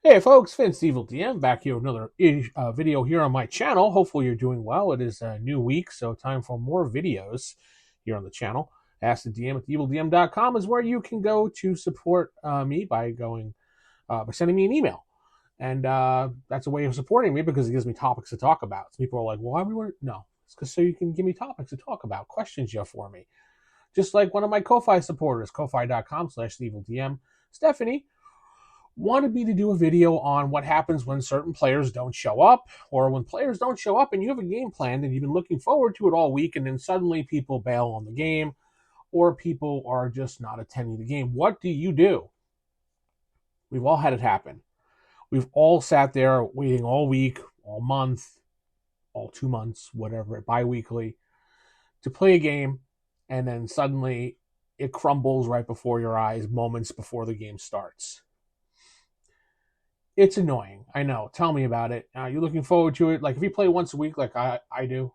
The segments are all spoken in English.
Hey folks, Vince Evil DM back here with another video here on my channel. Hopefully you're doing well. It is a new week, so time for more videos here on the channel. Ask the DM at evildm.com is where you can go to support me by sending me an email. And that's a way of supporting me because it gives me topics to talk about. So people are like, well, why we no, it's because so you can give me topics to talk about, questions you have for me. Just like one of my Ko-Fi supporters, ko-fi.com/evildm, Stephanie, wanted me to do a video on what happens when certain players don't show up, or when players don't show up and you have a game planned and you've been looking forward to it all week, and then suddenly people bail on the game, or people are just not attending the game. What do you do? We've all had it happen. We've all sat there waiting all week, all month, all 2 months, whatever, bi-weekly, to play a game, and then suddenly it crumbles right before your eyes, moments before the game starts. It's annoying. I know. Tell me about it. You're looking forward to it. Like if you play once a week, like I do,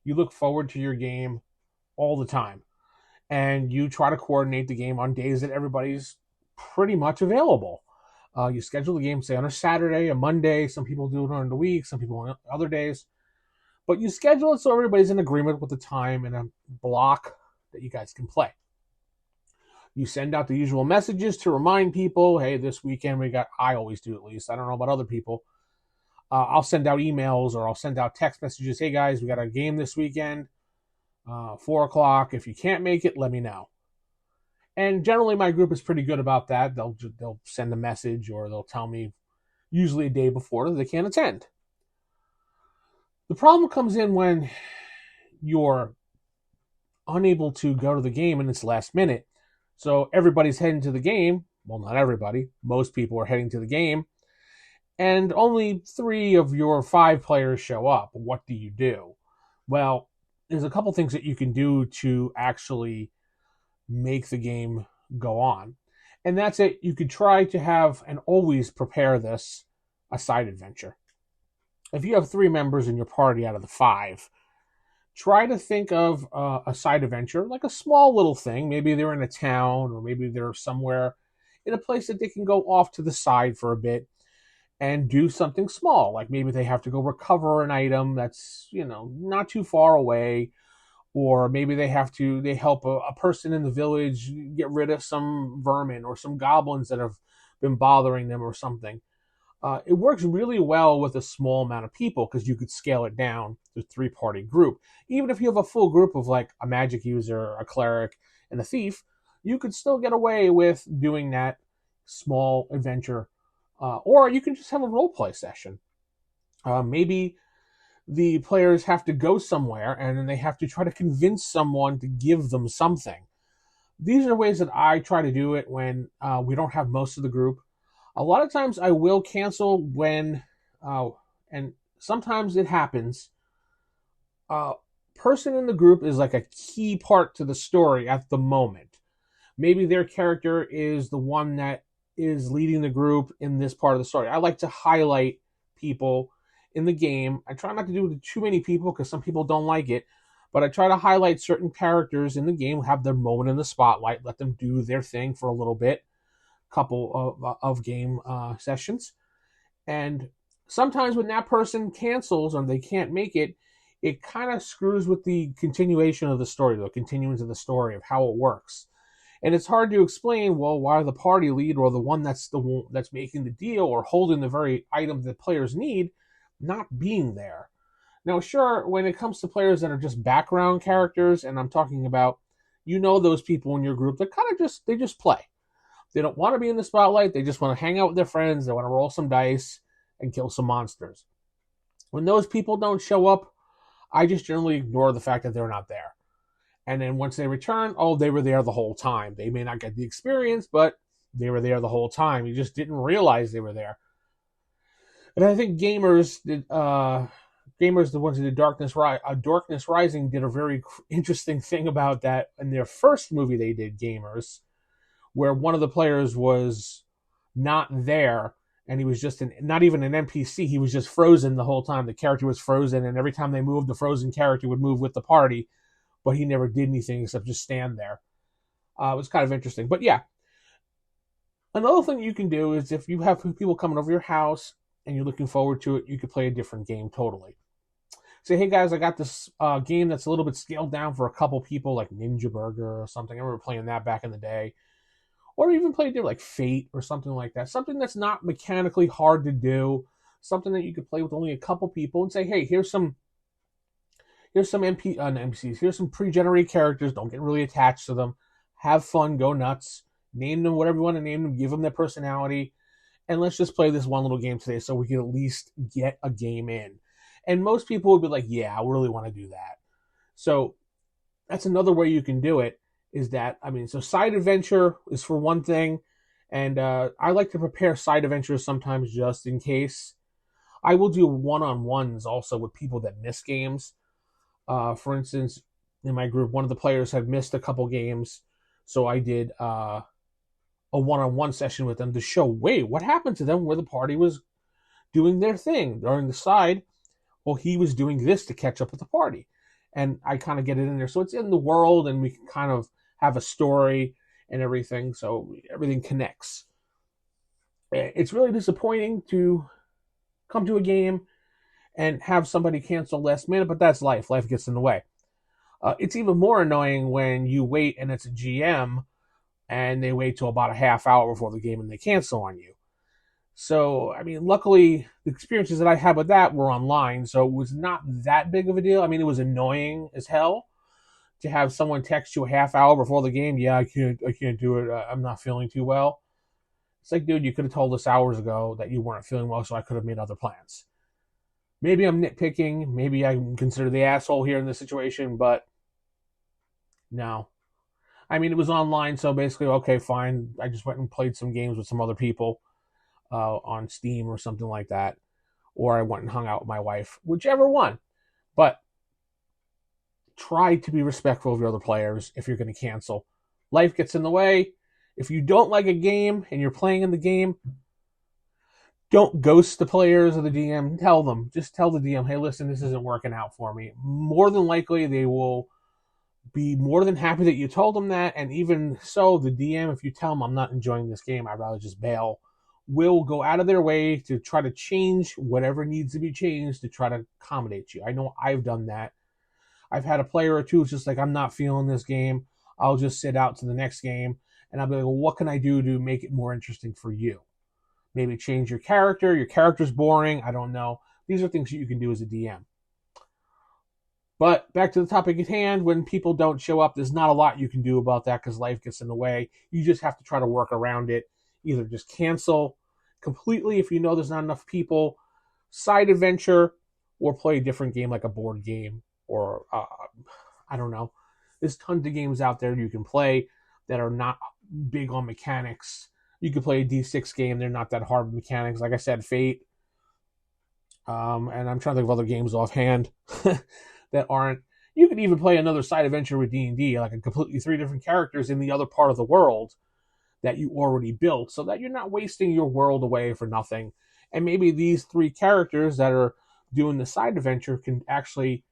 you look forward to your game all the time, and you try to coordinate the game on days that everybody's pretty much available. You schedule the game, say on a Saturday, a Monday. Some people do it during the week. Some people on other days. But you schedule it so everybody's in agreement with the time and a block that you guys can play. You send out the usual messages to remind people, hey, this weekend I always do at least. I don't know about other people. I'll send out emails or I'll send out text messages. Hey, guys, we got a game this weekend, 4 o'clock. If you can't make it, let me know. And generally my group is pretty good about that. They'll send a message or they'll tell me usually a day before that they can't attend. The problem comes in when you're unable to go to the game and it's last minute. So everybody's heading to the game. Well, not everybody. Most people are heading to the game. And only 3 of your 5 players show up. What do you do? Well, there's a couple things that you can do to actually make the game go on. And that's it. You could try to have, and always prepare this, a side adventure. If you have 3 members in your party out of the 5, try to think of a side adventure, like a small little thing. Maybe they're in a town, or maybe they're somewhere in a place that they can go off to the side for a bit and do something small. Like maybe they have to go recover an item that's, not too far away, or maybe they help a person in the village get rid of some vermin or some goblins that have been bothering them or something. It works really well with a small amount of people because you could scale it down to a 3-party group. Even if you have a full group of like a magic user, a cleric, and a thief, you could still get away with doing that small adventure. Or you can just have a roleplay session. Maybe the players have to go somewhere and then they have to try to convince someone to give them something. These are ways that I try to do it when we don't have most of the group. A lot of times I will cancel when, and sometimes it happens, person in the group is like a key part to the story at the moment. Maybe their character is the one that is leading the group in this part of the story. I like to highlight people in the game. I try not to do it to too many people because some people don't like it, but I try to highlight certain characters in the game, have their moment in the spotlight, let them do their thing for a little bit, couple of game sessions. And sometimes when that person cancels or they can't make it, it kind of screws with the continuation of the story, the continuance of the story of how it works. And it's hard to explain, well, why the party lead or the one that's making the deal or holding the very item that players need not being there. Now, sure, when it comes to players that are just background characters, and I'm talking about, those people in your group that kind of just play. They don't want to be in the spotlight. They just want to hang out with their friends. They want to roll some dice and kill some monsters. When those people don't show up, I just generally ignore the fact that they're not there. And then once they return, they were there the whole time. They may not get the experience, but they were there the whole time. You just didn't realize they were there. And I think the ones who did Darkness Rising did a very interesting thing about that. In their first movie they did, Gamers, where one of the players was not there, and he was just not even an NPC. He was just frozen the whole time. The character was frozen, and every time they moved, the frozen character would move with the party, but he never did anything except just stand there. It was kind of interesting. But yeah, Another thing you can do is if you have people coming over your house and you're looking forward to it, you could play a different game totally. Say, hey guys, I got this game that's a little bit scaled down for a couple people, like Ninja Burger or something. I remember playing that back in the day. Or even play a game like Fate or something like that. Something that's not mechanically hard to do. Something that you could play with only a couple people and say, hey, here's some NPCs. Here's some pre-generated characters. Don't get really attached to them. Have fun. Go nuts. Name them whatever you want to name them. Give them their personality. And let's just play this one little game today so we can at least get a game in. And most people would be like, yeah, I really want to do that. So that's another way you can do it, is that, so side adventure is for one thing. And I like to prepare side adventures sometimes just in case. I will do one-on-ones also with people that miss games. For instance, in my group, one of the players had missed a couple games. So I did a one-on-one session with them to show, wait, what happened to them where the party was doing their thing during the side? Well, he was doing this to catch up with the party. And I kind of get it in there. So it's in the world and we can kind of have a story and everything. So everything connects. It's really disappointing to come to a game and have somebody cancel last minute, but that's life. Life gets in the way. It's even more annoying when you wait and it's a GM and they wait till about a half hour before the game and they cancel on you. So, luckily, the experiences that I had with that were online, so it was not that big of a deal. It was annoying as hell to have someone text you a half hour before the game. Yeah, I can't do it. I'm not feeling too well. It's like, dude, you could have told us hours ago that you weren't feeling well, so I could have made other plans. Maybe I'm nitpicking. Maybe I'm considered the asshole here in this situation, but no. It was online, so basically, okay, fine. I just went and played some games with some other people on Steam or something like that. Or I went and hung out with my wife, whichever one. But try to be respectful of your other players if you're going to cancel. Life gets in the way. If you don't like a game and you're playing in the game, don't ghost the players or the DM. Just tell the DM, hey, listen, this isn't working out for me. More than likely, they will be more than happy that you told them that. And even so, the DM, if you tell them I'm not enjoying this game, I'd rather just bail, will go out of their way to try to change whatever needs to be changed to try to accommodate you. I know I've done that. I've had a player or two who's just like, I'm not feeling this game. I'll just sit out to the next game. And I'll be like, well, what can I do to make it more interesting for you? Maybe change your character. Your character's boring. I don't know. These are things that you can do as a DM. But back to the topic at hand, when people don't show up, there's not a lot you can do about that because life gets in the way. You just have to try to work around it. Either just cancel completely if you know there's not enough people, side adventure, or play a different game like a board game or, I don't know. There's tons of games out there you can play that are not big on mechanics. You could play a D6 game. They're not that hard with mechanics. Like I said, Fate. And I'm trying to think of other games offhand that aren't. You could even play another side adventure with D&D, like a completely 3 different characters in the other part of the world that you already built, so that you're not wasting your world away for nothing. And maybe these 3 characters that are doing the side adventure can actually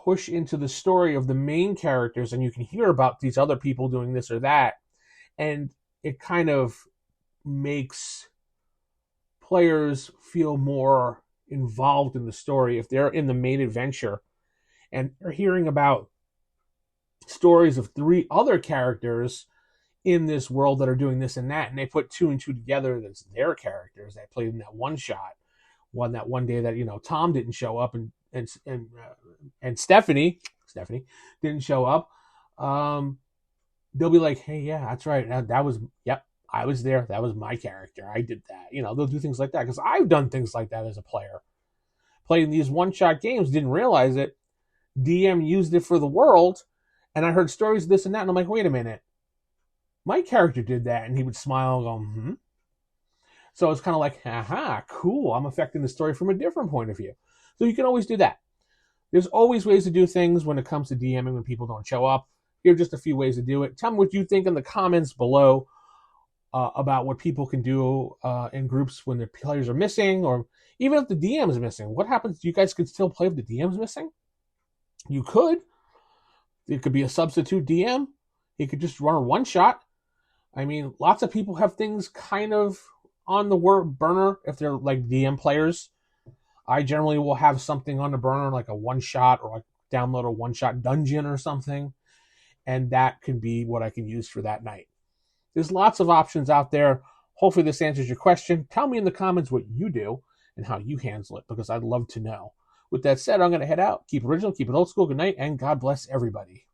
push into the story of the main characters, and you can hear about these other people doing this or that. And it kind of makes players feel more involved in the story if they're in the main adventure and they're hearing about stories of 3 other characters in this world that are doing this and that, and they put 2 and 2 together. That's their characters that played in that one shot. That one day that Tom didn't show up and Stephanie didn't show up. They'll be like, hey, yeah, that's right. That was, yep, I was there. That was my character. I did that. They'll do things like that because I've done things like that as a player. Playing these one-shot games, didn't realize it. DM used it for the world, and I heard stories of this and that, and I'm like, wait a minute. My character did that, and he would smile and go, So it's kind of like, aha, cool. I'm affecting the story from a different point of view. So you can always do that. There's always ways to do things when it comes to DMing when people don't show up. Here are just a few ways to do it. Tell me what you think in the comments below about what people can do in groups when their players are missing, or even if the DM is missing. What happens? You guys could still play if the DM is missing? You could. It could be a substitute DM. He could just run a one-shot. I mean, lots of people have things kind of on the burner if they're like DM players. I generally will have something on the burner, like a one shot, or like download a one shot dungeon or something, and that can be what I can use for that night. There's lots of options out there. Hopefully, this answers your question. Tell me in the comments what you do and how you handle it, because I'd love to know. With that said, I'm going to head out. Keep it original, keep it old school. Good night, and God bless everybody.